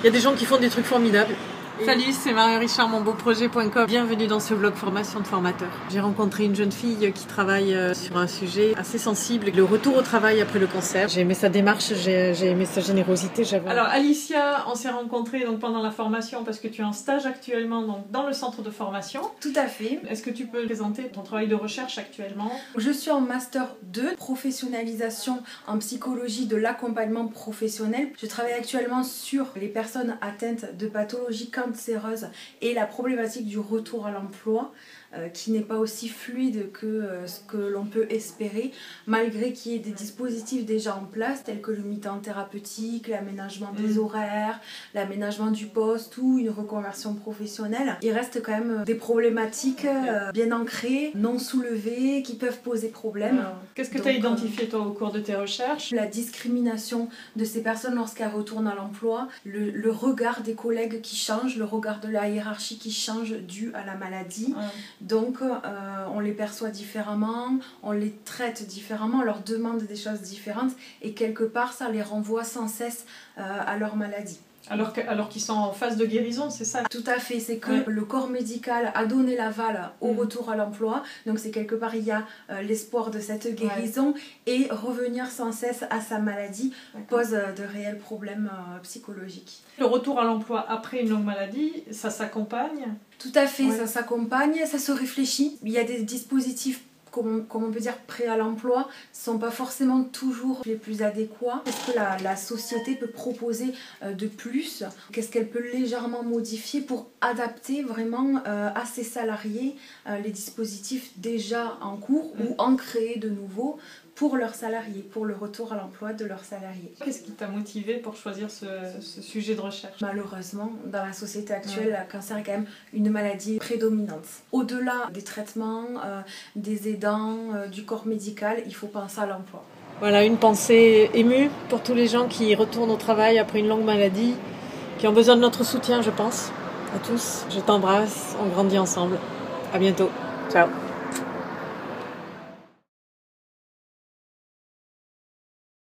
Il y a des gens qui font des trucs formidables. Salut, c'est Marie-Richard, monbeauprojet.com. Bienvenue dans ce blog formation de formateur. J'ai rencontré une jeune fille qui travaille sur un sujet assez sensible, le retour au travail après le cancer. J'ai aimé sa démarche, j'ai aimé sa générosité. Alors Alicia, on s'est rencontrés donc pendant la formation parce que tu es en stage actuellement donc, dans le centre de formation. Tout à fait. Est-ce que tu peux présenter ton travail de recherche actuellement? Je suis en master 2, professionnalisation en psychologie de l'accompagnement professionnel. Je travaille actuellement sur les personnes atteintes de pathologies cancéreuses et la problématique du retour à l'emploi qui n'est pas aussi fluide que ce que l'on peut espérer, malgré qu'il y ait des dispositifs déjà en place tels que le mi-temps thérapeutique, l'aménagement des horaires, l'aménagement du poste ou une reconversion professionnelle. Il reste quand même des problématiques bien ancrées, non soulevées, qui peuvent poser problème. Qu'est-ce que tu as identifié toi au cours de tes recherches? La discrimination de ces personnes lorsqu'elles retournent à l'emploi, le regard des collègues qui change, le regard de la hiérarchie qui change dû à la maladie. Donc on les perçoit différemment, on les traite différemment, on leur demande des choses différentes et quelque part ça les renvoie sans cesse à leur maladie. Alors qu'ils sont en phase de guérison, c'est ça? Tout à fait, c'est que le corps médical a donné l'aval au retour à l'emploi, donc c'est quelque part il y a l'espoir de cette guérison et revenir sans cesse à sa maladie pose de réels problèmes psychologiques. Le retour à l'emploi après une longue maladie, ça s'accompagne? Tout à fait, ça s'accompagne, ça se réfléchit. Il y a des dispositifs, comme on peut dire, prêts à l'emploi, ne sont pas forcément toujours les plus adéquats. Qu'est-ce que la société peut proposer de plus? Qu'est-ce qu'elle peut légèrement modifier pour adapter vraiment à ses salariés les dispositifs déjà en cours ou en créer de nouveaux pour leurs salariés, pour le retour à l'emploi de leurs salariés. Qu'est-ce qui t'a motivé pour choisir ce sujet de recherche? Malheureusement, dans la société actuelle, le cancer est quand même une maladie prédominante. Au-delà des traitements, des aidants, du corps médical, il faut penser à l'emploi. Voilà, une pensée émue pour tous les gens qui retournent au travail après une longue maladie, qui ont besoin de notre soutien, je pense, à tous. Je t'embrasse, on grandit ensemble. À bientôt. Ciao.